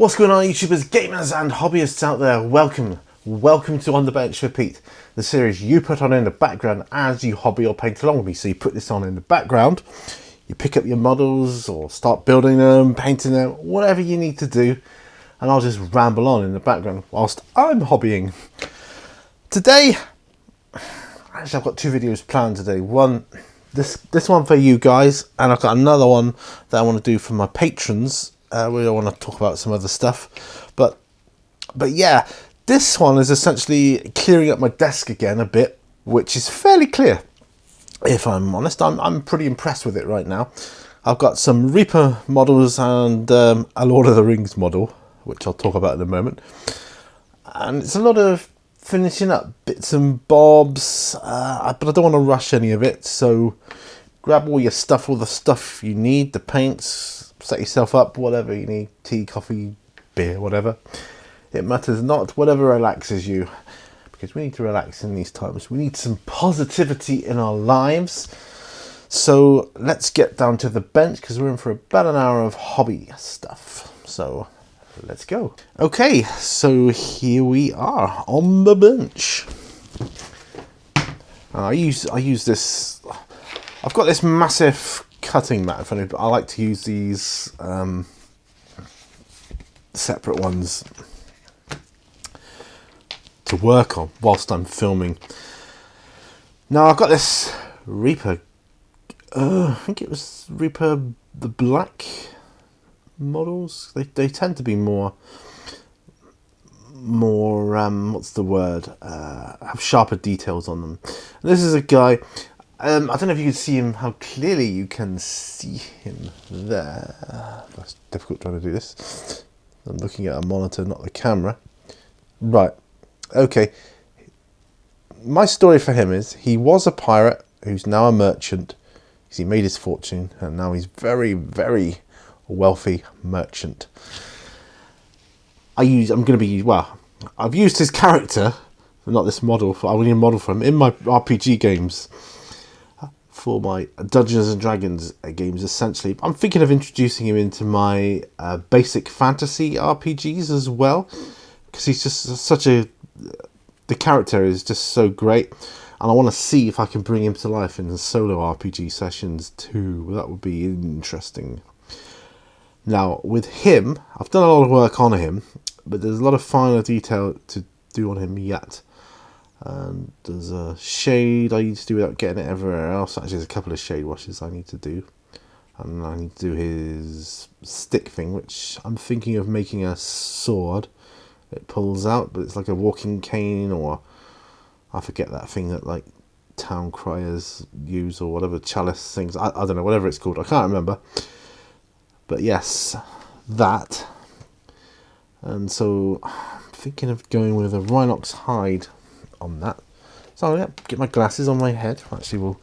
What's going on, YouTubers, gamers and hobbyists out there? Welcome to On The Bench with Pete, the series you put on in the background as you hobby or paint along with me. So you put this on in the background, you pick up your models or start building them, painting them, whatever you need to do, and I'll just ramble on in the background whilst I'm hobbying. Today, actually I've got two videos planned today. One, this one for you guys, and I've got another one that I want to do for my patrons. We don't want to talk about some other stuff, but yeah, this one is essentially clearing up my desk again a bit, which is fairly clear. If I'm honest, I'm pretty impressed with it right now. I've got some Reaper models and a Lord of the Rings model, which I'll talk about in a moment. And it's a lot of finishing up bits and bobs, but I don't want to rush any of it. So grab all your stuff, all the stuff you need, the paints. Set yourself up, whatever you need, tea, coffee, beer, whatever. It matters not, whatever relaxes you. Because we need to relax in these times. We need some positivity in our lives. So let's get down to the bench because we're in for about an hour of hobby stuff. So let's go. Okay, so here we are on the bench. I use this. I've got this massive cutting mat in front of me, but I like to use these separate ones to work on whilst I'm filming. Now I've got this Reaper, I think it was Reaper the Black models. They tend to be more what's the word, have sharper details on them. And this is a guy, I don't know if you can see him, how clearly you can see him there. That's difficult trying to do this. I'm looking at a monitor, not the camera. Right, okay. My story for him is, he was a pirate who's now a merchant. He made his fortune, and now he's very, very wealthy merchant. I've used his character, not this model, I need a model for him, in my RPG games. For my Dungeons and Dragons games, essentially. I'm thinking of introducing him into my basic fantasy RPGs as well, because he's just the character is just so great, and I want to see if I can bring him to life in the solo RPG sessions too. That would be interesting. Now with him, I've done a lot of work on him, but there's a lot of finer detail to do on him yet. And there's a shade I need to do without getting it everywhere else. Actually, there's a couple of shade washes I need to do. And I need to do his stick thing, which I'm thinking of making a sword. It pulls out, but it's like a walking cane, or I forget that thing that like town criers use, or whatever, chalice things. I don't know, whatever it's called. I can't remember. But yes, that. And so I'm thinking of going with a rhinox hide on that. So yeah, get my glasses on my head. Actually, we'll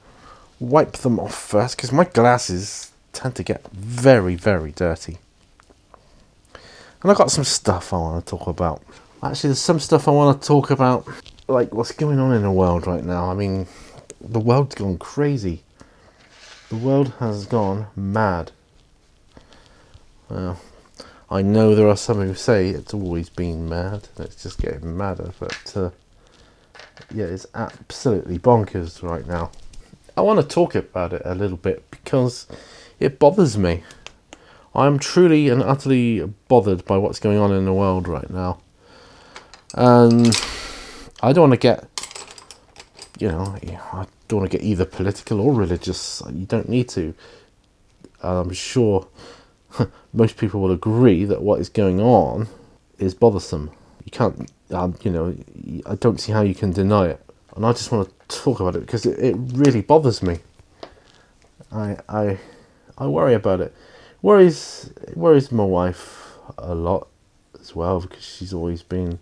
wipe them off first, because my glasses tend to get very, very dirty. And I've got some stuff I want to talk about. Actually, there's some stuff I want to talk about, like what's going on in the world right now. I mean, the world's gone crazy. The world has gone mad. Well, I know there are some who say it's always been mad. It's just getting madder, but yeah, it's absolutely bonkers right now. I want to talk about it a little bit because it bothers me. I'm truly and utterly bothered by what's going on in the world right now. And I don't want to get, I don't want to get either political or religious. You don't need to. I'm sure most people will agree that what is going on is bothersome. You can't, I don't see how you can deny it. And I just want to talk about it because it really bothers me. I worry about it. It worries my wife a lot as well, because she's always been,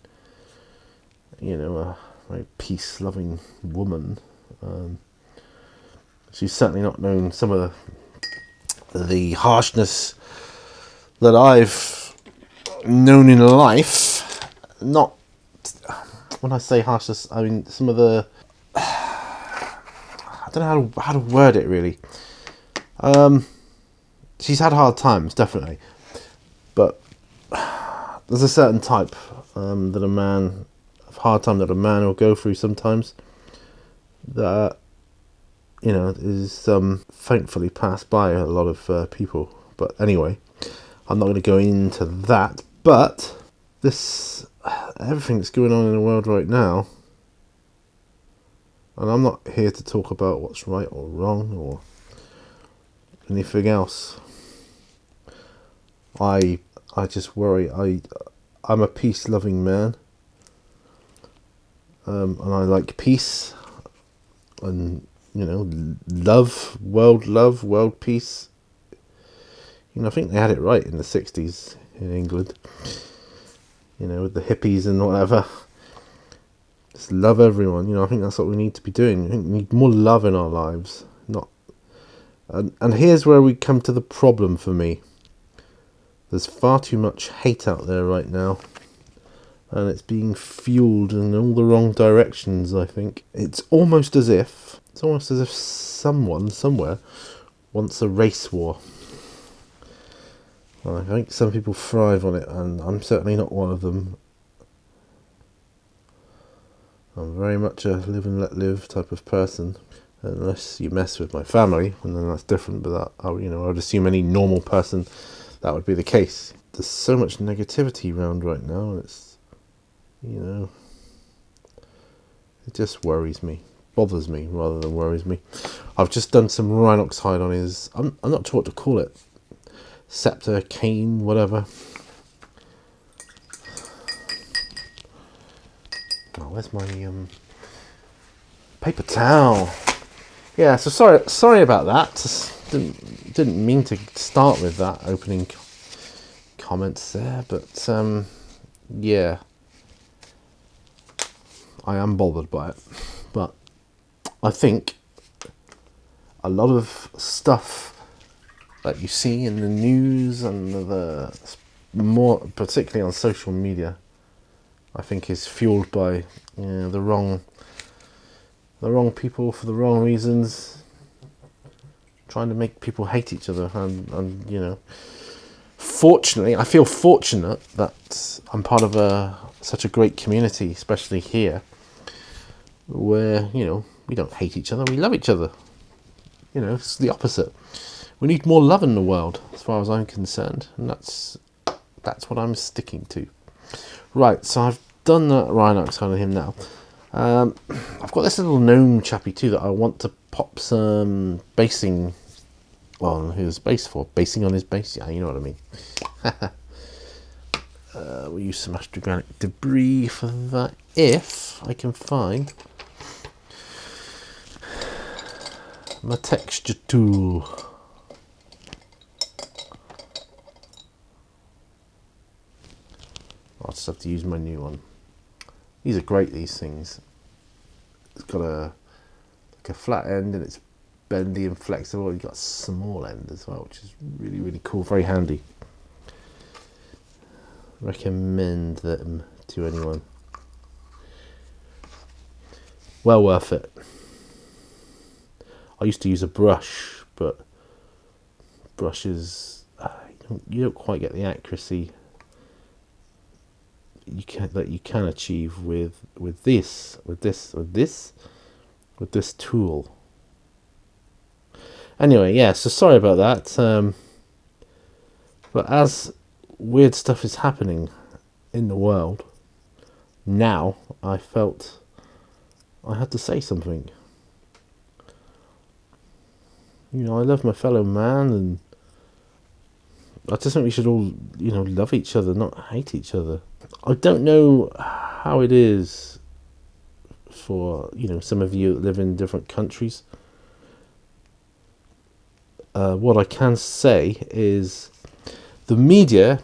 a very peace-loving woman. She's certainly not known some of the harshness that I've known in life. Not, when I say harshness, I mean some of the, I don't know how to word it really. She's had hard times, definitely, but there's a certain type that a man, hard time that a man will go through sometimes, that is thankfully passed by a lot of people. But anyway, I'm not going to go into that. But everything that's going on in the world right now, and I'm not here to talk about what's right or wrong or anything else. I just worry. I'm a peace-loving man, and I like peace, and world peace. I think they had it right in the 60s in England. With the hippies and whatever. Just love everyone. I think that's what we need to be doing. I think we need more love in our lives. And here's where we come to the problem for me. There's far too much hate out there right now. And it's being fueled in all the wrong directions, I think. It's almost as if someone, somewhere, wants a race war. I think some people thrive on it, and I'm certainly not one of them. I'm very much a live and let live type of person, unless you mess with my family, and then that's different. But that, I would assume any normal person, that would be the case. There's so much negativity around right now, and it's, it just worries me, bothers me rather than worries me. I've just done some rhinoxide on his. I'm not sure what to call it. Scepter, cane, whatever. Oh, where's my paper towel? Yeah, so sorry about that. Just didn't mean to start with that opening comments there, but yeah, I am bothered by it. But I think a lot of stuff that you see in the news and the more particularly on social media, I think is fueled by the wrong people for the wrong reasons, trying to make people hate each other. And fortunately, I feel fortunate that I'm part of such a great community, especially here, where we don't hate each other, we love each other. It's the opposite. We need more love in the world, as far as I'm concerned, and that's what I'm sticking to. Right, so I've done that Rhinox on him now. I've got this little gnome chappy too that I want to pop some basing on his base for. Basing on his base, yeah, you know what I mean. We'll use some astrogranite debris for that, if I can find my texture tool. I'll just have to use my new one. These are great, these things. It's got a flat end and it's bendy and flexible. You've got a small end as well, which is really, really cool, very handy. Recommend them to anyone. Well worth it. I used to use a brush, but brushes, you don't quite get the accuracy you can achieve with this tool. Anyway, yeah, so sorry about that. But as weird stuff is happening in the world now, I felt I had to say something. I love my fellow man, and I just think we should all, love each other, not hate each other. I don't know how it is for, some of you that live in different countries. What I can say is the media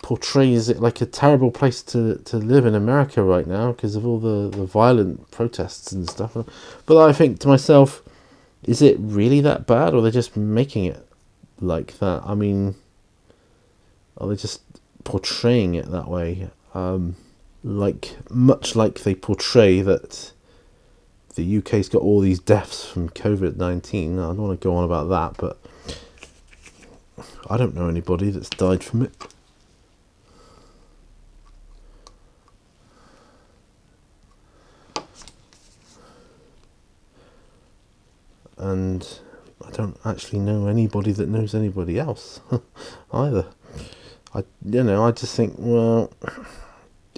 portrays it like a terrible place to live in America right now because of all the violent protests and stuff. But I think to myself, is it really that bad, or are they just making it like that? I mean, are they just portraying it that way? Much like they portray that the UK's got all these deaths from COVID-19. I don't want to go on about that, but I don't know anybody that's died from it. and I don't actually know anybody that knows anybody else either. I just think, well,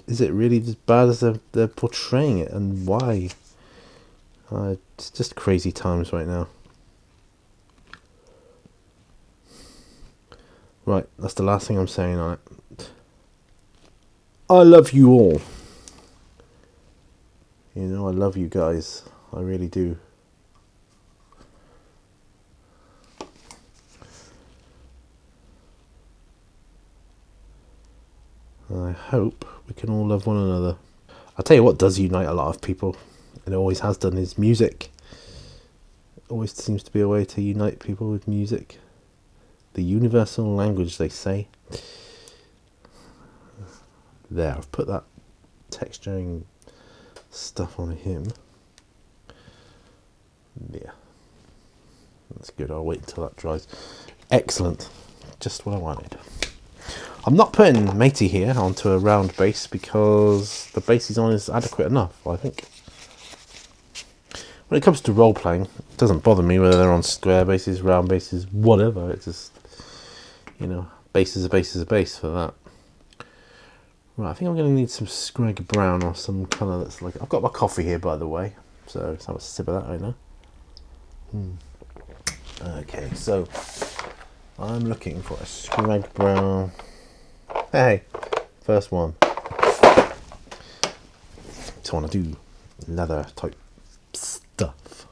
is it really as bad as they're portraying it, and why? It's just crazy times right now. Right, that's the last thing I'm saying on it. I love you all. I love you guys. I really do. I hope we can all love one another. I'll tell you what does unite a lot of people, and it always has done, is music. It always seems to be a way to unite people with music. The universal language, they say. There, I've put that texturing stuff on him. Yeah. That's good. I'll wait until that dries. Excellent. Just what I wanted. I'm not putting Matey here onto a round base because the base he's on is adequate enough, I think. When it comes to role playing, it doesn't bother me whether they're on square bases, round bases, whatever. It's just, base is a base is a base for that. Right, I think I'm going to need some Scrag Brown or some colour that's like... I've got my coffee here, by the way, so let's have a sip of that right now. Okay, so I'm looking for a Scrag Brown. Hey, first one. So I want to do leather type stuff.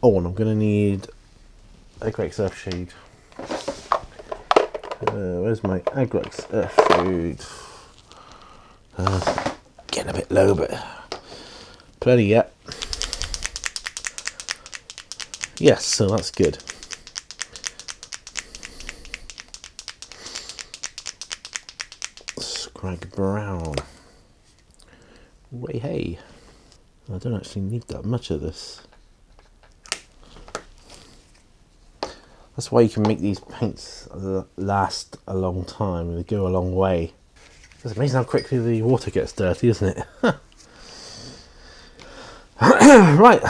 Oh, and I'm going to need Agrex Earthshade. Where's my Agrex Earthshade? Getting a bit low, but plenty yet. Yes, so that's good. Scrag Brown. Way hey. I don't actually need that much of this. That's why you can make these paints last a long time. They go a long way. It's amazing how quickly the water gets dirty, isn't it? Right.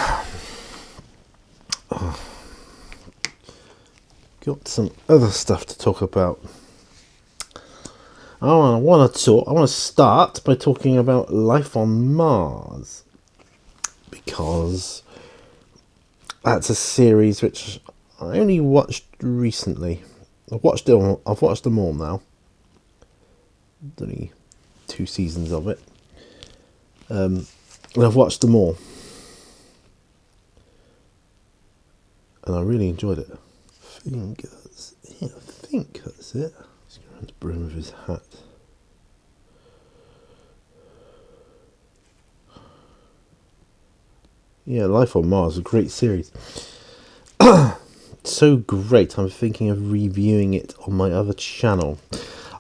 Got some other stuff to talk about. I want to start by talking about life on Mars, because that's a series which I only watched recently. I've watched them all now. Only 2 seasons of it, and I've watched them all, and I really enjoyed it. I think that's it. He's going around the brim of his hat. Yeah, Life on Mars, a great series. So great, I'm thinking of reviewing it on my other channel.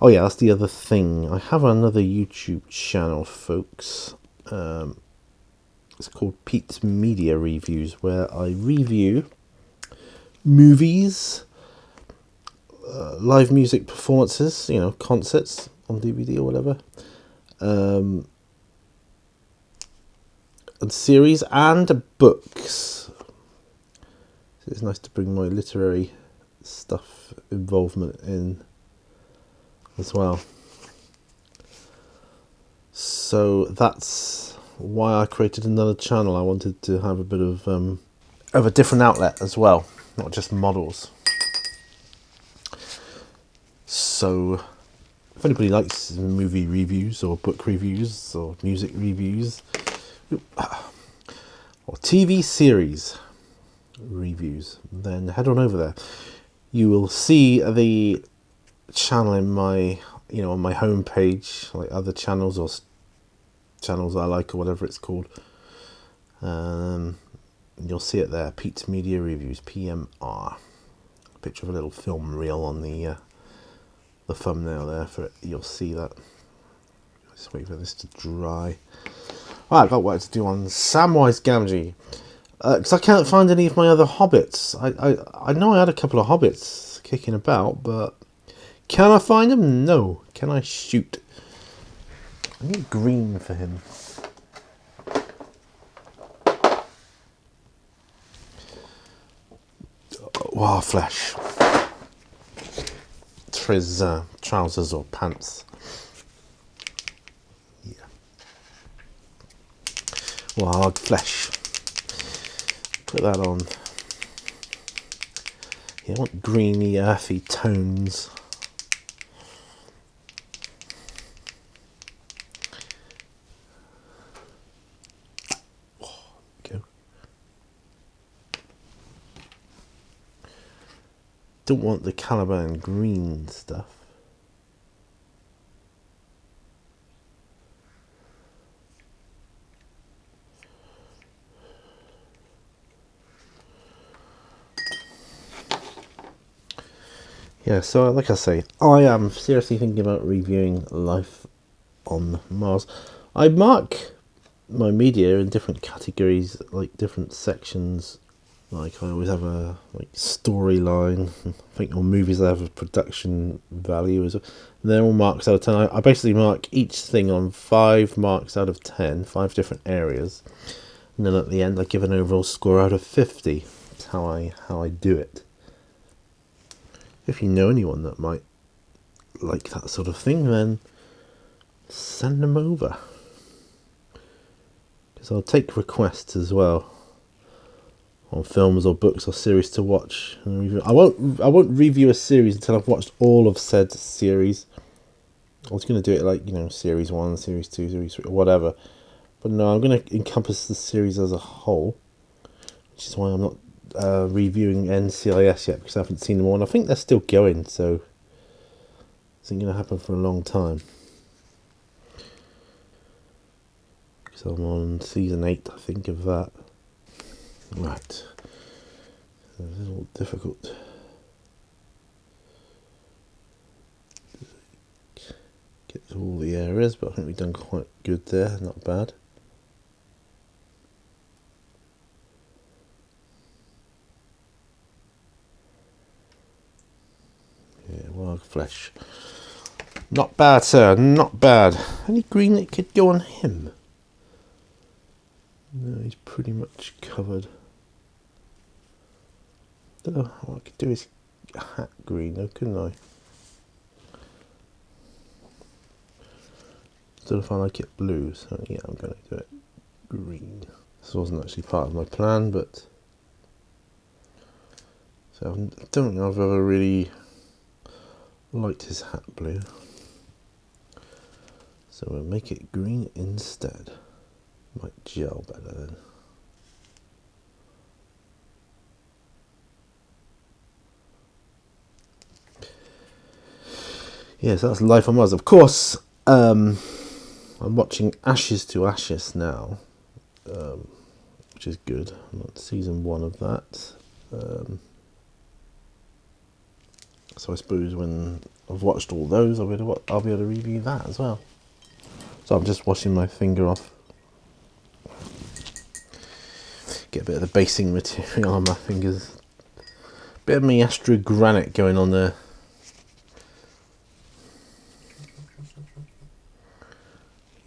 Oh yeah, that's the other thing. I have another YouTube channel, folks. It's called Pete's Media Reviews, where I review movies, live music performances, concerts on DVD or whatever, and series and books. So it's nice to bring my literary stuff involvement in as well. So that's why I created another channel. I wanted to have a bit of a different outlet as well, not just models. So if anybody likes movie reviews or book reviews or music reviews or TV series reviews, then head on over there. You will see the channel in my on my home page, like other channels or channels I like or whatever it's called. You'll see it there, Pete's Media Reviews, PMR. Picture of a little film reel on the thumbnail there for it. You'll see that. Just wait for this to dry. Right, I've got work to do on Samwise Gamgee, because I can't find any of my other hobbits. I know I had a couple of hobbits kicking about, but can I find them? No. Can I shoot? I need green for him. Wow, flesh. Trousers or pants. Yeah. Wild flesh. Put that on. Yeah, I want greeny, earthy tones. Go. Don't want the Caliban green stuff. Yeah, so like I say, I am seriously thinking about reviewing Life on Mars. I mark my media in different categories, like different sections. Like I always have a storyline, I think, or movies that have a production value as well. And they're all marks out of 10. I basically mark each thing on 5 marks out of 10, 5 different areas, and then at the end I give an overall score out of 50. That's how I do it. If you know anyone that might like that sort of thing, then send them over, because I'll take requests as well on films or books or series to watch and review. I won't review a series until I've watched all of said series. I was going to do it like, series 1, series 2, series 3, or whatever, but no, I'm going to encompass the series as a whole, which is why I'm not reviewing NCIS yet, because I haven't seen them all, and I think they're still going, so it's going to happen for a long time. So I'm on season 8, I think, of that. Right. This is all difficult. Get to all the areas, but I think we've done quite good there, not bad. Yeah, wild flesh. Not bad, sir, not bad. Any green that could go on him? No, he's pretty much covered. Don't know what I could do is hat green though, couldn't I? Don't know if I like it blue, so yeah, I'm going to do it green. This wasn't actually part of my plan, but so I don't think I've ever really liked his hat blue. So we'll make it green instead. Might gel better then. Yes, that's Life on Mars. Of course, I'm watching Ashes to Ashes now, which is good. I'm on season 1 of that. So I suppose when I've watched all those, I'll be able to review that as well. So I'm just washing my finger off. Get a bit of the basing material on my fingers. Bit of Maestro granite going on there.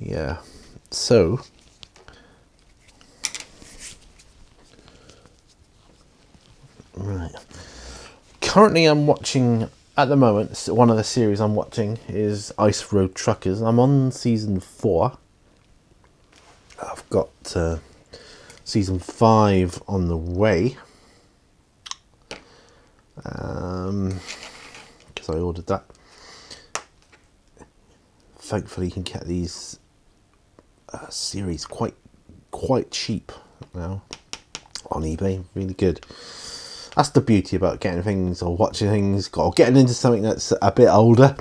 Yeah, so right. Currently, I'm watching at the moment. One of the series I'm watching is Ice Road Truckers. I'm on season 4. I've got season 5 on the way. Because I ordered that. Thankfully, you can get these series quite cheap now on eBay. Really good. That's the beauty about getting things or watching things or getting into something that's a bit older,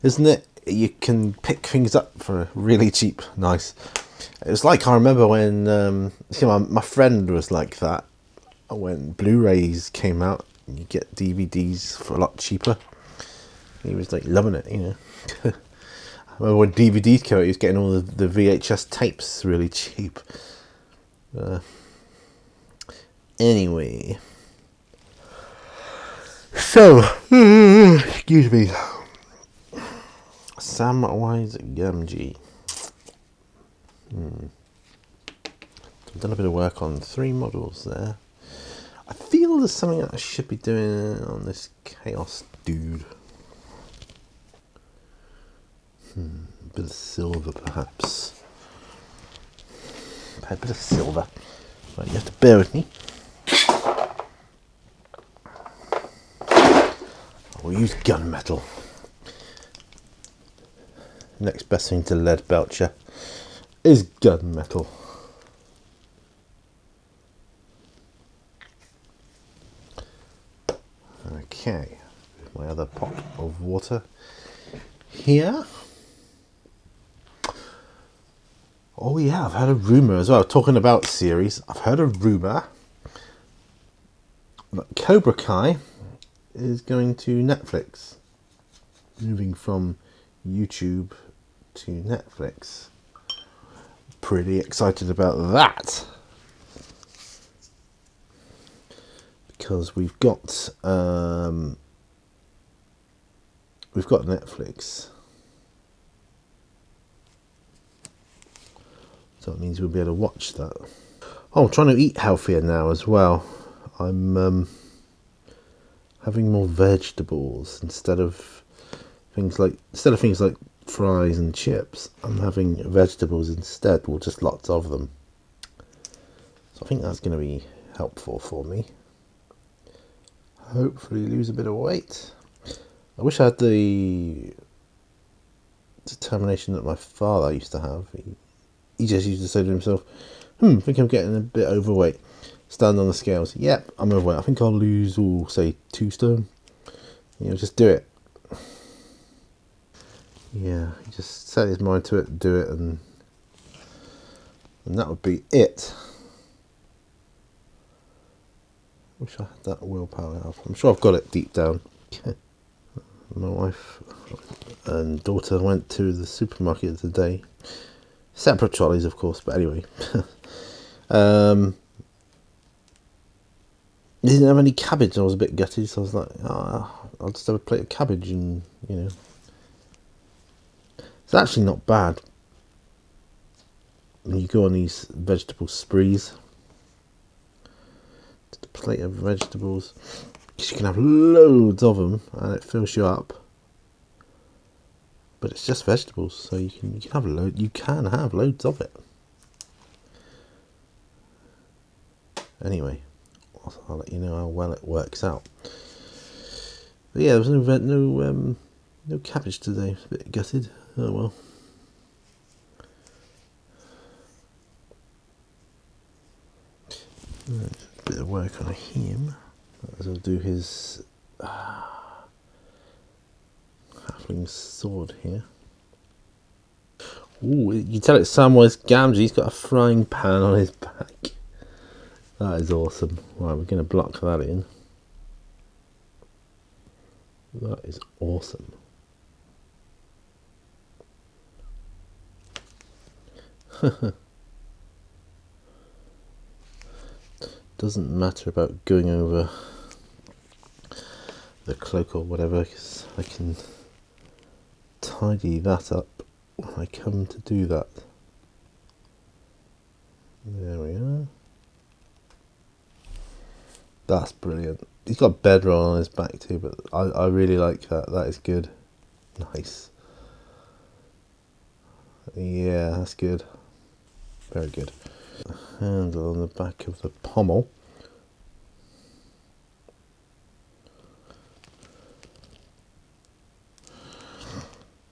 isn't it? You can pick things up for really cheap. Nice. It was like, I remember when my friend was like that when Blu-rays came out. You get DVDs for a lot cheaper. He was like loving it, I remember when DVDs came out, he was getting all the VHS tapes really cheap. Anyway. So, excuse me. Samwise Gamgee. I've done a bit of work on 3 models there. I feel feel there's something that I should be doing on this chaos dude. A bit of silver, perhaps. A bit of silver. Right, you have to bear with me. We'll use gunmetal. Next best thing to lead belcher is gunmetal. Okay, my other pot of water here. Oh yeah, I've heard a rumour as well. Talking about series, I've heard a rumour that Cobra Kai is going to Netflix, moving from YouTube to Netflix. Pretty excited about that, because we've got Netflix, so it means we'll be able to watch that. Oh, I'm trying to eat healthier now as well. I'm having more vegetables instead of things like fries and chips. I'm having vegetables instead, well, just lots of them. So I think that's going to be helpful for me. Hopefully lose a bit of weight. I wish I had the determination that my father used to have. He just used to say to himself, I think I'm getting a bit overweight. Stand on the scales. Yep, I'm overweight. I think I'll lose, say, 2 stone. Just do it. Yeah, he just set his mind to it, do it, and that would be it. Wish I had that willpower. I'm sure I've got it deep down. My wife and daughter went to the supermarket today. Separate trolleys, of course, but anyway. They didn't have any cabbage. I was a bit gutted, so I was like, I'll just have a plate of cabbage, and it's actually not bad when you go on these vegetable sprees. Just a plate of vegetables, because you can have loads of them and it fills you up. But it's just vegetables, so you can have loads of it. Anyway, I'll let you know how well it works out. But yeah, there was no cabbage today. A bit gutted. Oh well. Right, a bit of work on him. As I'll do his halfling sword here. Ooh, you can tell it's Samwise Gamgee. He's got a frying pan on his back. That is awesome. Right, we're going to block that in. That is awesome. Doesn't matter about going over the cloak or whatever, because I can tidy that up when I come to do that. There we are. That's brilliant. He's got bedroll on his back too, but I really like that. That is good. Nice. Yeah, that's good. Very good. Handle on the back of the pommel.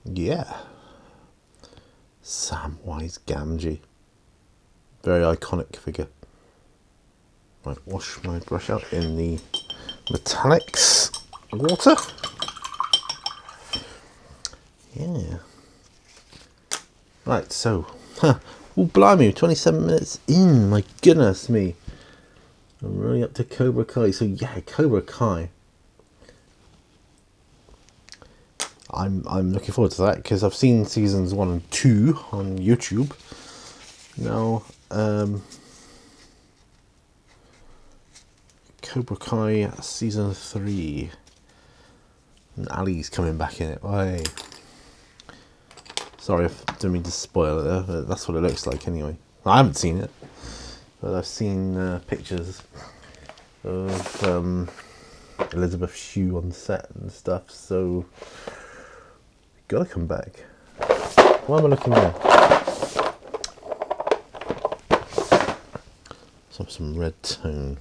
Yeah. Samwise Gamgee. Very iconic figure. Right, wash my brush out in the metallics water. Yeah. Right, so. Oh, blimey, 27 minutes in. My goodness me. I'm really up to Cobra Kai. So, yeah, Cobra Kai. I'm looking forward to that, because I've seen seasons 1 and 2 on YouTube. Now, Cobra Kai season 3, and Ali's coming back in it. Hey. Sorry if I didn't mean to spoil it there, but that's what it looks like anyway. I haven't seen it, but I've seen pictures. of Elizabeth Shue on set and stuff, so gotta come back. Why am I looking there? Some red tone.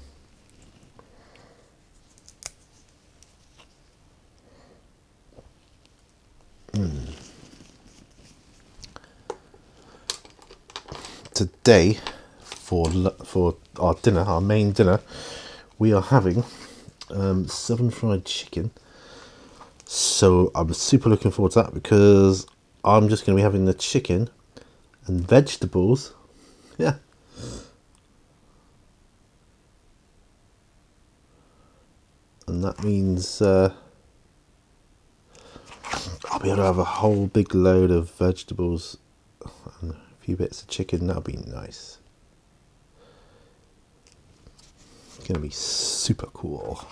Today, for our dinner, our main dinner, we are having southern fried chicken. So I'm super looking forward to that, because I'm just going to be having the chicken and vegetables. Yeah. And that means I'll be able to have a whole big load of vegetables and a few bits of chicken. That'll be nice. It's going to be super cool.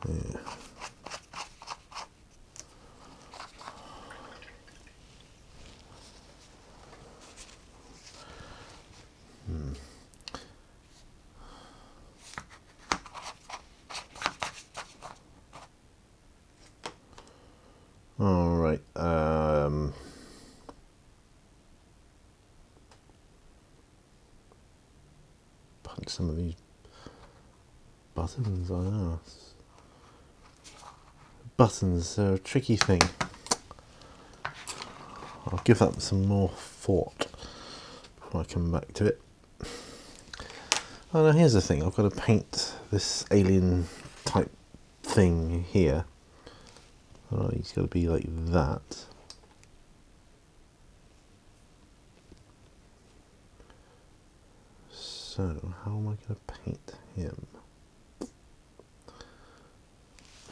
Yeah. All right. Punch some of these buttons. I know. Buttons are a tricky thing. I'll give that some more thought before I come back to it. Oh no, here's the thing. I've got to paint this alien type thing here. Oh, he's got to be like that. So, how am I going to paint him? I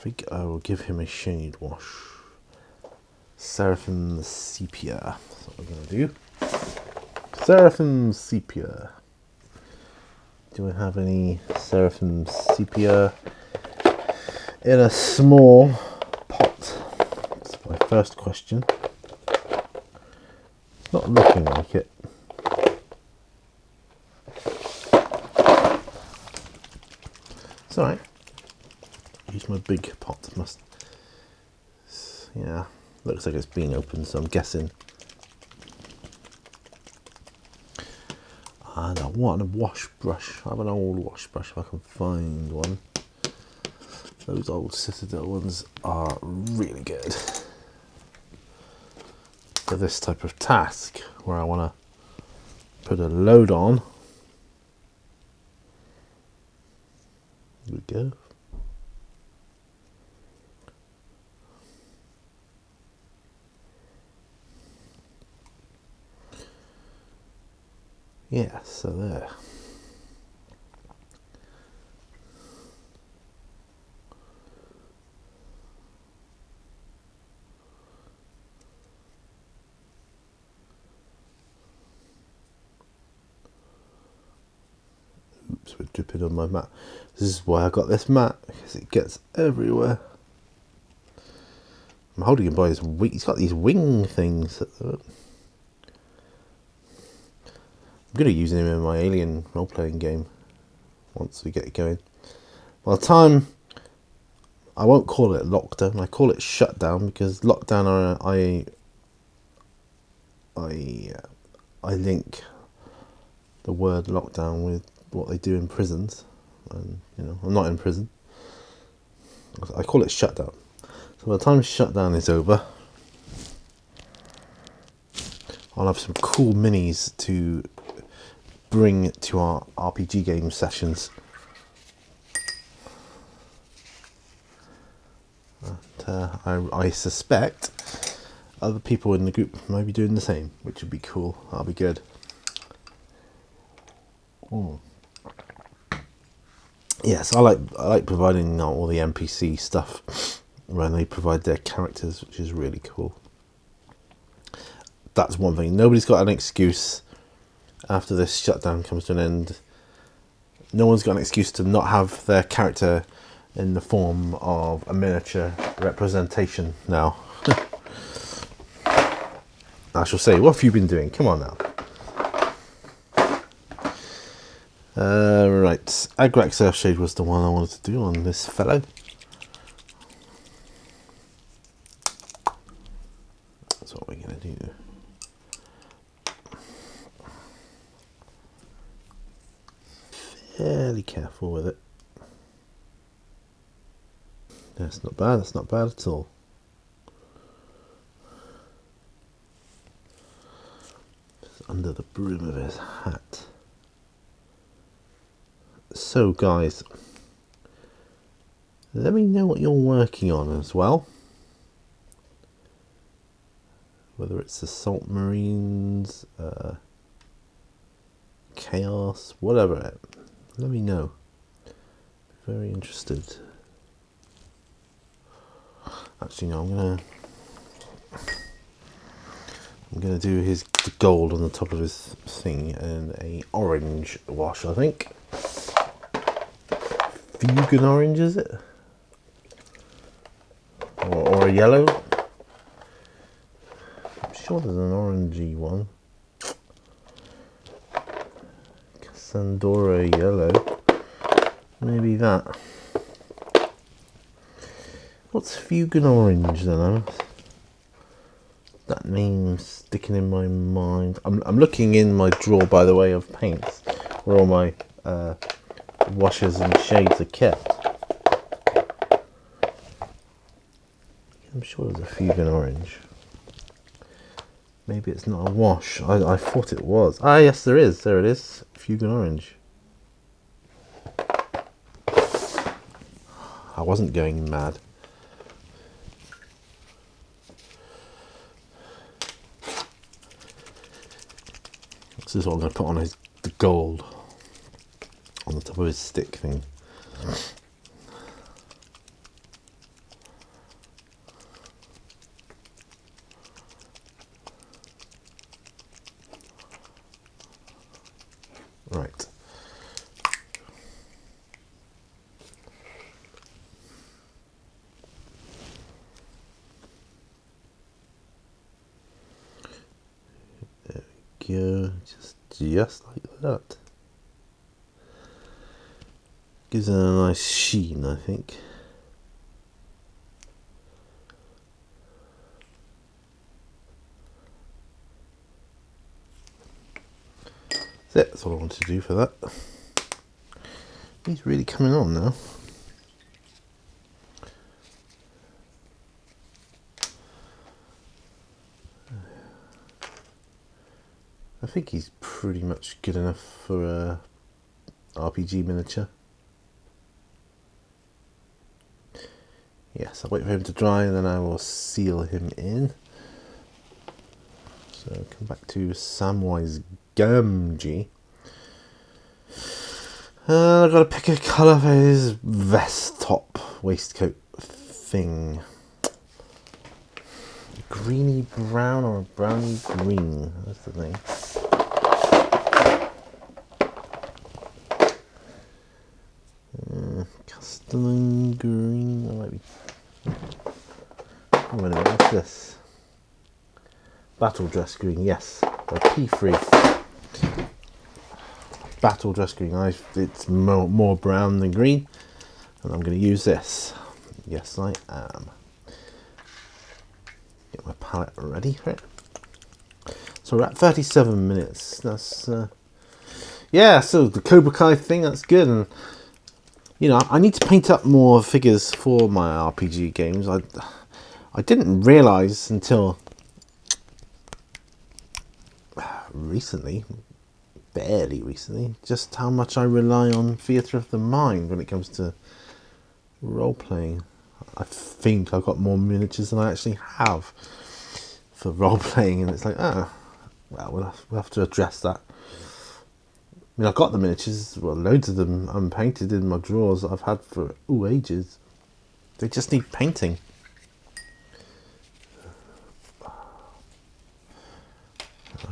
think I will give him a shade wash. Seraphim Sepia. That's what we're going to do. Seraphim Sepia. Do I have any Seraphim Sepia in a small pot? That's my first question. It's not looking like it. It's alright. Use my big pot. Yeah, looks like it's being opened, so I'm guessing. And I want a wash brush. I have an old wash brush if I can find one. Those old Citadel ones are really good for this type of task where I want to put a load on. There we go. Yeah, so there. Oops, we're dripping on my mat. This is why I got this mat, because it gets everywhere. I'm holding him by his wing. He's got these wing things. I'm going to use him in my Alien role-playing game once we get it going. By the time, I won't call it lockdown. I call it shutdown, because lockdown I link the word lockdown with what they do in prisons, and you know, I'm not in prison. I call it shutdown. So by the time shutdown is over, I'll have some cool minis to bring to our RPG game sessions. And I suspect other people in the group might be doing the same, which would be cool. That'll be good. Yes, I like providing all the NPC stuff when they provide their characters, which is really cool. That's one thing. Nobody's got an excuse after this shutdown comes to an end. No one's got an excuse to not have their character in the form of a miniature representation now. I shall say, what have you been doing? Come on now. Right, Agrax Earthshade was the one I wanted to do on this fellow. That's what we're going to do. Fairly careful with it. That's not bad, that's not bad at all. It's under the brim of his hat. So guys, let me know what you're working on as well. Whether it's the Salt Marines, Chaos, whatever. Let me know. Very interested. Actually, no. I'm gonna do the gold on the top of his thing and a orange wash. I think. Fugan orange, is it? Or a yellow? I'm sure there's an orangey one. Sandora yellow. Maybe that. What's Fugan orange then? That name's sticking in my mind. I'm looking in my drawer, by the way, of paints, where all my washes and shades are kept. I'm sure there's a Fugan orange. Maybe it's not a wash. I thought it was. Ah, yes, there is. There it is. Fugan orange. I wasn't going mad. This is what I'm going to put on the gold on the top of his stick thing. Right. There we go. Just like that. Gives it a nice sheen, I think. That's all I wanted to do for that. He's really coming on now. I think he's pretty much good enough for a RPG miniature. Yes, I'll wait for him to dry and then I will seal him in. So come back to Samwise Gamgee. I've got to pick a colour for his vest top waistcoat thing. Greeny brown or browny green, that's the thing. Custom green, that might be. Oh, wait a minute, what's this? Battle dress green, yes. The P3. Battle dress green. It's more brown than green, and I'm going to use this. Yes, I am. Get my palette ready for it. So we're at 37 minutes. That's yeah. So the Cobra Kai thing, that's good, and you know I need to paint up more figures for my RPG games. I didn't realise until recently, barely recently, just how much I rely on theatre of the mind when it comes to role playing. I think I've got more miniatures than I actually have for role playing, and it's like, oh, well, we'll have to address that. I mean, I've got the miniatures, well, loads of them unpainted in my drawers that I've had for ages. They just need painting.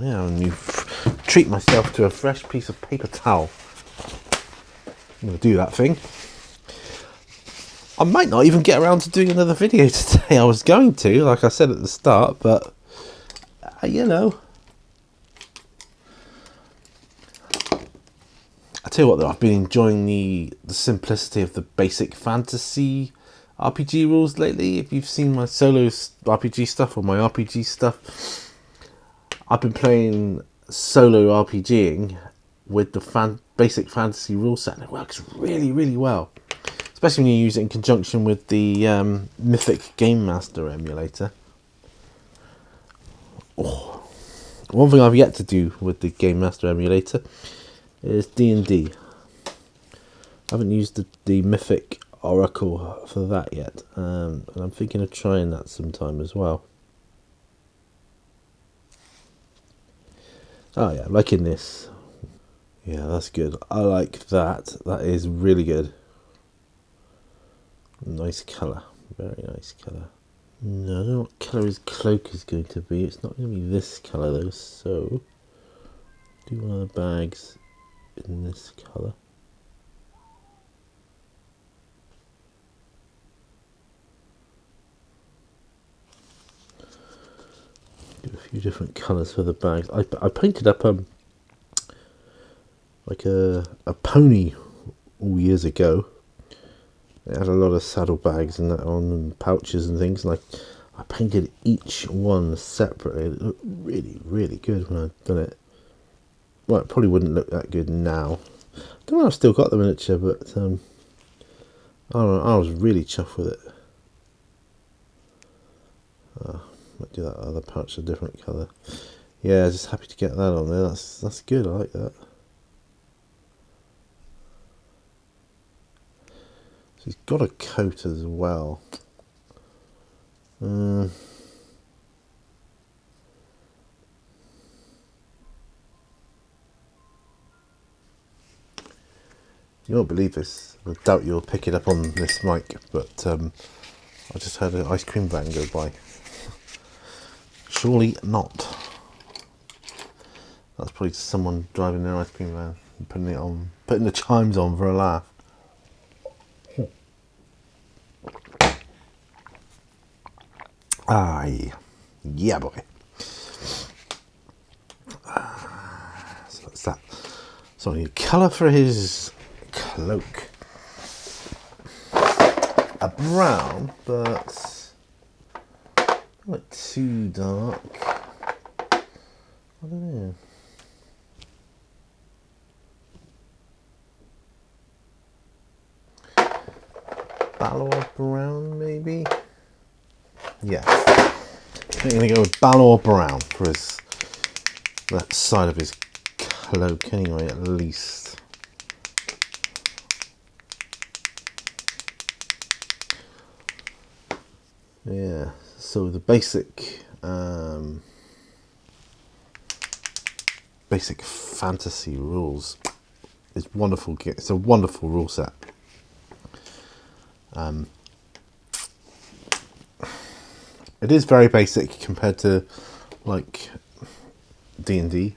Yeah, and you treat myself to a fresh piece of paper towel. I'm going to do that thing. I might not even get around to doing another video today. I was going to, like I said at the start, but you know. I tell you what though, I've been enjoying the simplicity of the basic fantasy RPG rules lately. If you've seen my solo RPG stuff or my RPG stuff, I've been playing solo RPGing with the basic fantasy rule set, and it works really, really well. Especially when you use it in conjunction with the Mythic Game Master emulator. Oh. One thing I've yet to do with the Game Master emulator is D&D. I haven't used the Mythic Oracle for that yet, and I'm thinking of trying that sometime as well. Oh yeah, liking this. Yeah, that's good. I like that. That is really good. Nice colour. Very nice colour. No, I don't know what colour his cloak is going to be. It's not going to be this colour though, so do one of the bags in this colour. Do a few different colours for the bags. I painted up like a pony all years ago. It had a lot of saddlebags and that on, and pouches and things, and I painted each one separately. It looked really, really good when I'd done it. Well, it probably wouldn't look that good now. I don't know, I've still got the miniature, but I don't know, I was really chuffed with it. Might do that other pouch a different colour. Yeah, just happy to get that on there. That's good. I like that. So he's got a coat as well. You won't believe this. I doubt you'll pick it up on this mic, but I just had an ice cream van go by. Surely not. That's probably just someone driving their ice cream van and putting it on, putting the chimes on for a laugh. Yeah, boy. So that's that. So I need a colour for his cloak. A brown, but not too dark. I don't know. Balor brown, maybe? Yeah. I'm going to go with Balor brown for that side of his cloak anyway, at least. Yeah, so the basic fantasy rules is wonderful. It's a wonderful rule set. It is very basic compared to like D&D.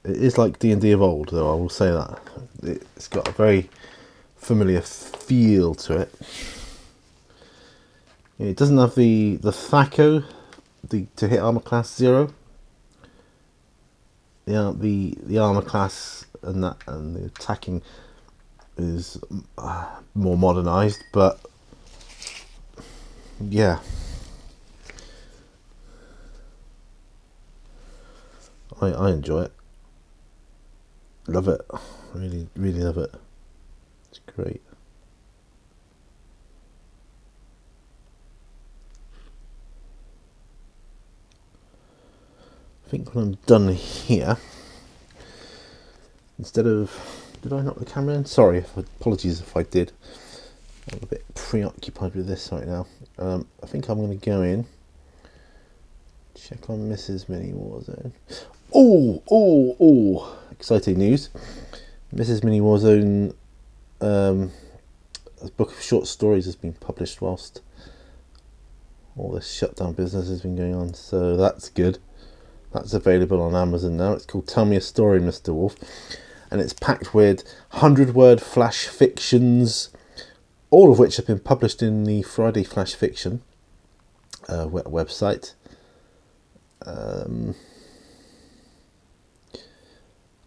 It is like D&D of old, though, I will say that. It's got a very familiar feel to it. It doesn't have the THAC0 to hit armor class 0. Yeah, the armor class and the attacking is more modernized, but yeah, I enjoy it. Love it. Really, really love it. It's great. I think when I'm done here, instead of... Did I knock the camera in? Sorry, apologies if I did. I'm a bit preoccupied with this right now. I think I'm going to go in, check on Mrs. Mini Warzone. Oh! Exciting news. Mrs. Mini Warzone, a book of short stories has been published whilst all this shutdown business has been going on, so that's good. That's available on Amazon now. It's called Tell Me a Story, Mr. Wolf, and it's packed with 100-word flash fictions, all of which have been published in the Friday Flash Fiction website.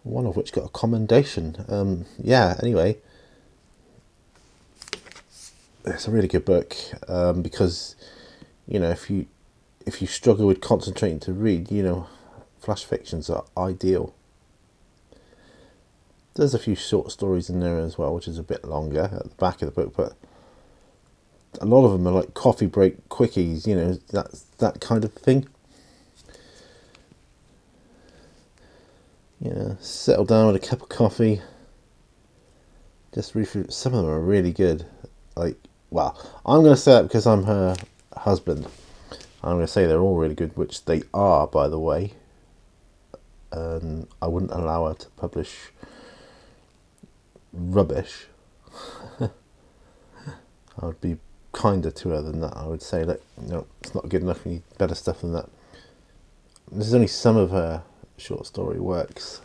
one of which got a commendation. Yeah, anyway, it's a really good book, because, you know, if you struggle with concentrating to read, you know, flash fictions are ideal. There's a few short stories in there as well, which is a bit longer at the back of the book, but a lot of them are like coffee break quickies, you know, that kind of thing. You know, settle down with a cup of coffee, just read through. Some of them are really good. Like, well, I'm going to say that because I'm her husband. I'm going to say they're all really good, which they are, by the way. I wouldn't allow her to publish rubbish. I would be kinder to her than that. I would say, that, no, it's not good enough, you need better stuff than that. This is only some of her short story works,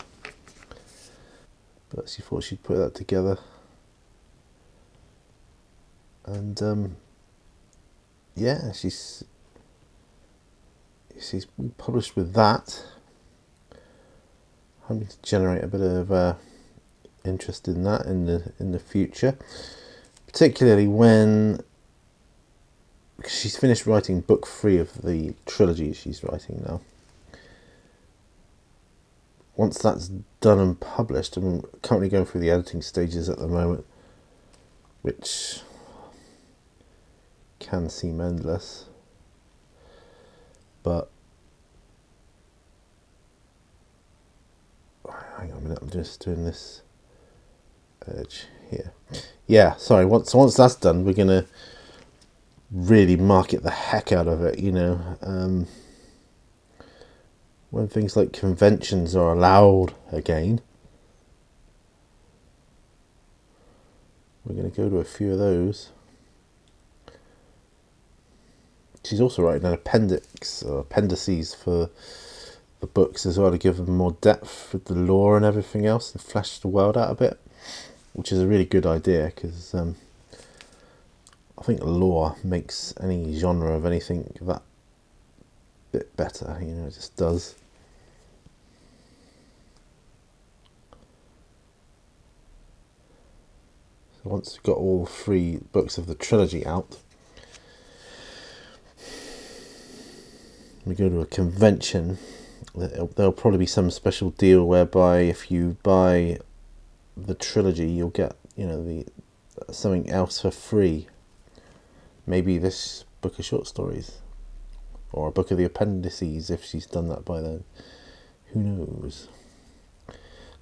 but she thought she'd put that together. And yeah, she's published with that, hoping to generate a bit of interest in that in the future, particularly when she's finished writing book 3 of the trilogy she's writing now. Once that's done and published, I'm currently going through the editing stages at the moment, which can seem endless, but hang on a minute, I'm just doing this edge here. Yeah, sorry, once that's done, we're gonna really market the heck out of it, you know. When things like conventions are allowed again, we're going to go to a few of those. She's also writing an appendix or appendices for the books as well, to give them more depth with the lore and everything else, and flesh the world out a bit, which is a really good idea, because I think lore makes any genre of anything that bit better, you know, it just does. So once we've got all 3 books of the trilogy out, we go to a convention. There'll probably be some special deal whereby if you buy the trilogy, you'll get, you know, something else for free. Maybe this book of short stories, or a book of the appendices if she's done that by then. Who knows?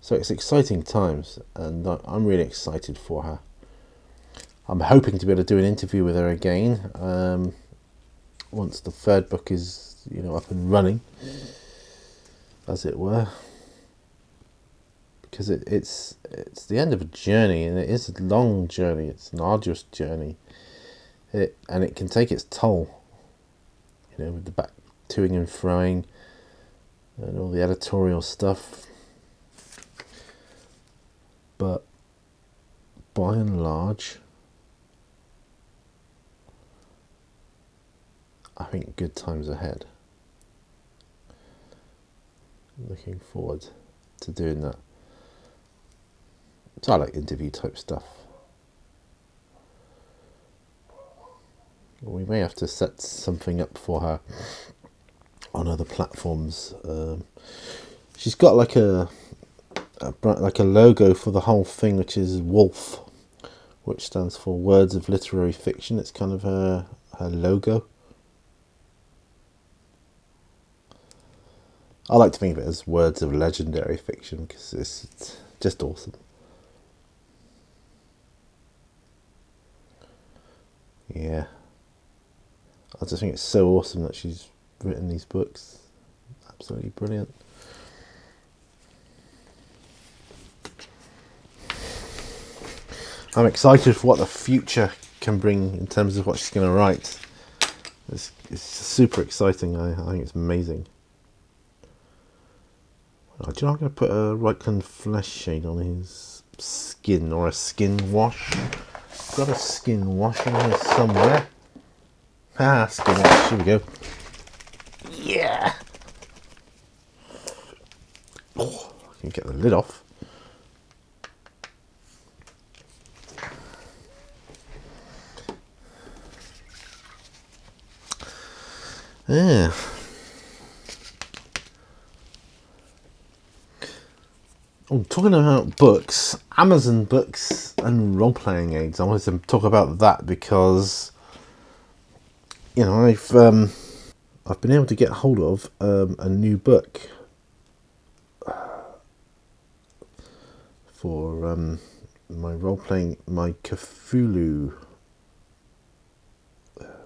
So it's exciting times, and I'm really excited for her. I'm hoping to be able to do an interview with her again once the 3rd book is, you know, up and running, as it were, because it's the end of a journey, and it is a long journey. It's an arduous journey, and it can take its toll, you know, with the back toing and froing and all the editorial stuff. But by and large, I think good times ahead. Looking forward to doing that. So I like interview type stuff. We may have to set something up for her on other platforms. She's got like a logo for the whole thing, which is Wolf, which stands for Words of Literary Fiction. It's kind of her logo. I like to think of it as Words of Legendary Fiction, because it's just awesome. Yeah, I just think it's so awesome that she's written these books. Absolutely brilliant. I'm excited for what the future can bring in terms of what she's going to write. It's super exciting. I think it's amazing. Do you know, I'm going to put a Reichland flesh shade on his skin, or a skin wash. I've got a skin wash in here somewhere. Skin wash, here we go. Yeah! Oh, You get the lid off. Yeah. Oh, talking about books, Amazon books and role-playing aids. I wanted to talk about that because, you know, I've been able to get hold of a new book for my role-playing, my Cthulhu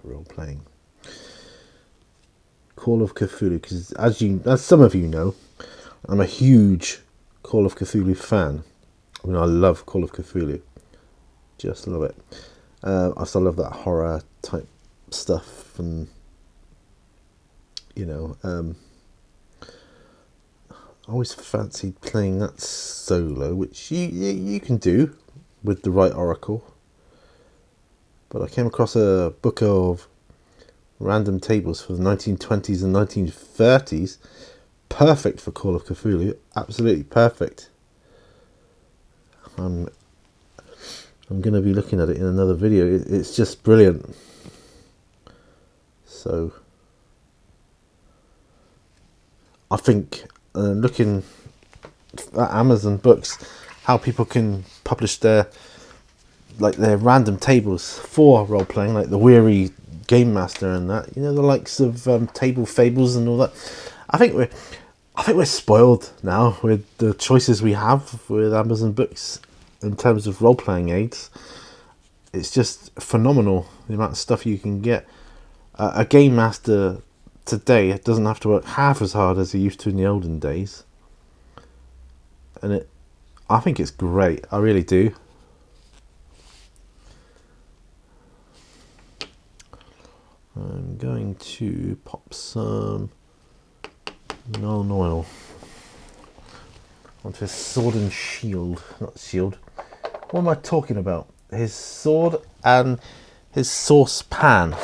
role-playing. Call of Cthulhu, because as some of you know, I'm a huge Call of Cthulhu fan. I mean, I love Call of Cthulhu. Just love it. I still love that horror type stuff, and you know, I always fancied playing that solo, which you can do with the right oracle. But I came across a book of random tables for the 1920s and 1930s. Perfect for Call of Cthulhu. Absolutely perfect. I'm going to be looking at it in another video. It's just brilliant. So I think looking at Amazon books, how people can publish their random tables for role playing, like the Weary Game Master and that, you know, the likes of Table Fables and all that. I think we're spoiled now with the choices we have with Amazon books in terms of role playing aids. It's just phenomenal the amount of stuff you can get. A game master today doesn't have to work half as hard as he used to in the olden days, and I think it's great. I really do. I'm going to pop some Null Oil onto his sword and shield. Not shield. What am I talking about? His sword and his saucepan.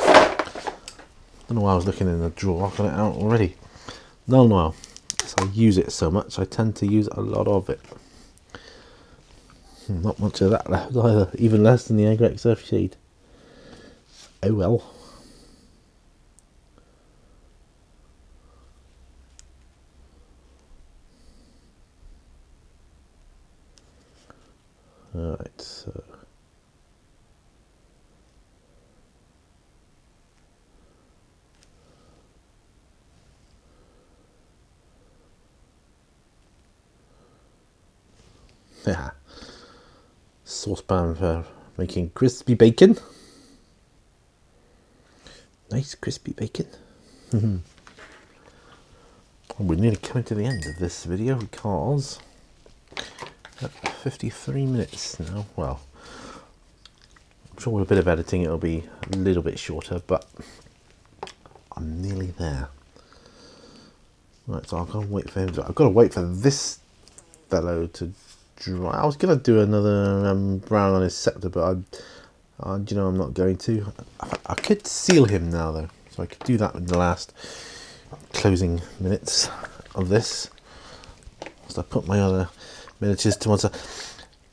Don't know why I was looking in the drawer. I've got it out already. Null Oil. Because I use it so much, I tend to use a lot of it. Not much of that left either. Even less than the Egg Surf Shade. Oh well. Alright, so yeah. Saucepan for making crispy bacon. Nice crispy bacon. We're nearly coming to the end of this video because at 53 minutes now. Well, I'm sure with a bit of editing it'll be a little bit shorter, but I'm nearly there. Right, so I've got to wait for him. I've got to wait for this fellow to dry. I was gonna do another brown on his scepter, but you know, I'm not going to. I could seal him now though, so I could do that in the last closing minutes of this. So I put my other miniatures to one side.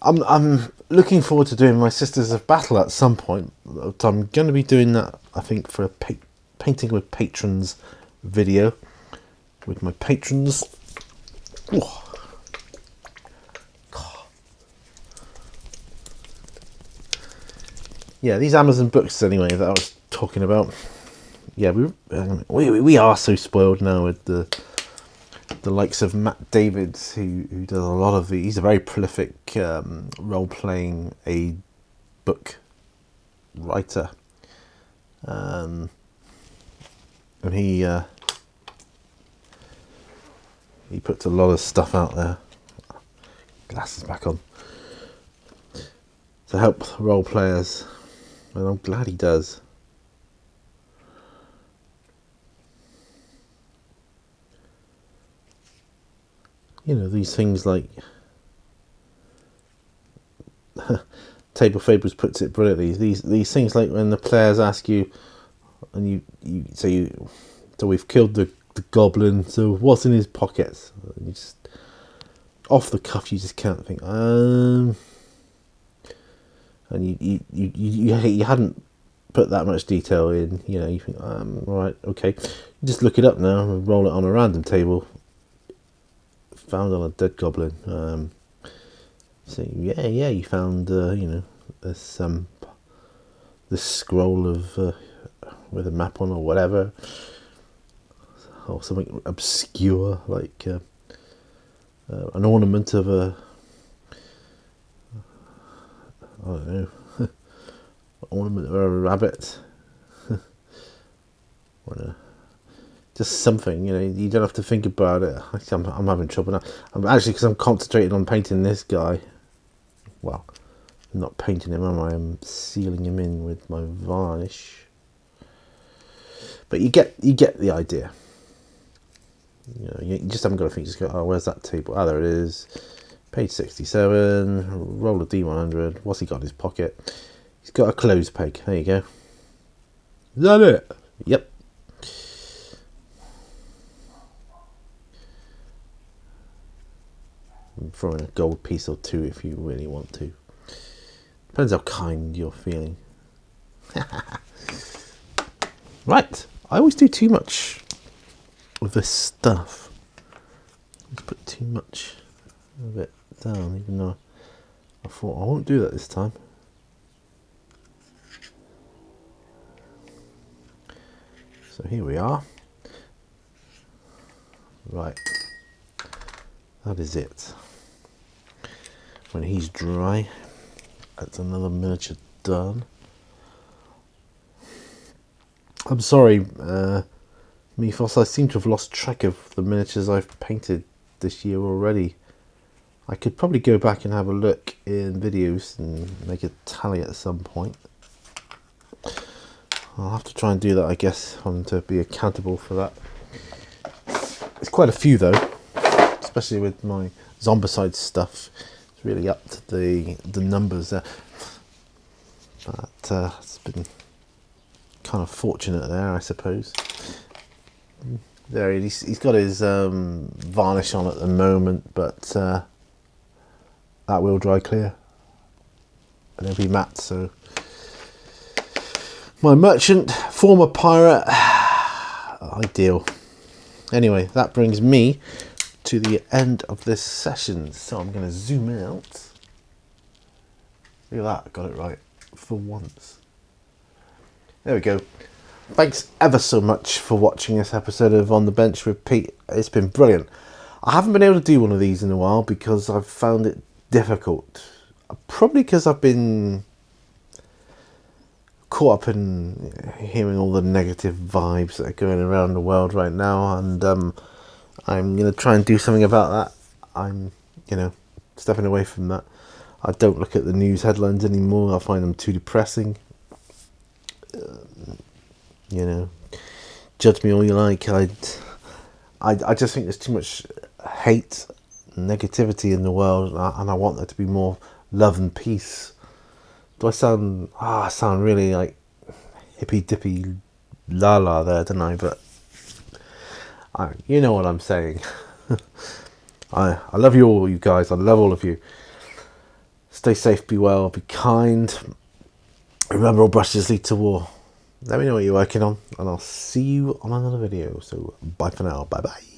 I'm looking forward to doing my Sisters of Battle at some point. I'm going to be doing that, I think, for a painting with patrons video with my patrons. Ooh. Yeah, these Amazon books anyway that I was talking about. Yeah, we are so spoiled now with the likes of Matt Davids, who does a lot of these. He's a very prolific role-playing aid book writer, and he puts a lot of stuff out there. Glasses back on to help role players, and I'm glad he does. You know, these things like Table Fables puts it brilliantly. These things like when the players ask you, and so we've killed the goblin. So what's in his pockets? And you just off the cuff, you just can't think. And you hadn't put that much detail in. You know, you think, right, okay. You just look it up now and roll it on a random table. Found on a dead goblin. So yeah, you found this scroll of with a map on or whatever, or something obscure like an ornament of a, I don't know, ornament of a rabbit. Just something, you don't have to think about it. I'm having trouble now. I'm actually, because I'm concentrating on painting this guy. Well, I'm not painting him, am I? I'm sealing him in with my varnish. But you get the idea. You just haven't got to think. Just go, oh, where's that table? Ah, there it is. Page 67. Roll a D100. What's he got in his pocket? He's got a clothes peg. There you go. Is that it? Yep. I'm throwing a gold piece or two if you really want to. Depends how kind you're feeling. Right. I always do too much with this stuff. I put too much of it down, even though I thought I won't do that this time. So here we are. Right. That is it. When he's dry, that's another miniature done. I'm sorry, Mephos, I seem to have lost track of the miniatures I've painted this year already. I could probably go back and have a look in videos and make a tally at some point. I'll have to try and do that, I guess, to be accountable for that. It's quite a few though, especially with my Zombicide stuff. It's really up to the numbers there. But it's been kind of fortunate there, I suppose. There, he's got his varnish on at the moment, but that will dry clear and it'll be matte. So my merchant, former pirate, ideal. Anyway, that brings me to the end of this session, so I'm going to zoom out. Look at that, got it right for once. There we go. Thanks ever so much for watching this episode of On the Bench with Pete. It's been brilliant. I haven't been able to do one of these in a while because I've found it difficult. Probably because I've been caught up in hearing all the negative vibes that are going around the world right now, and I'm going to try and do something about that. I'm, stepping away from that. I don't look at the news headlines anymore. I find them too depressing. Judge me all you like. I just think there's too much hate, negativity in the world, and I want there to be more love and peace. Do I sound really like hippy dippy la la there, don't I? But you know what I'm saying. I love you all, you guys. I love all of you. Stay safe, be well, be kind. Remember, all brushes lead to war. Let me know what you're working on, and I'll see you on another video. So bye for now. Bye bye.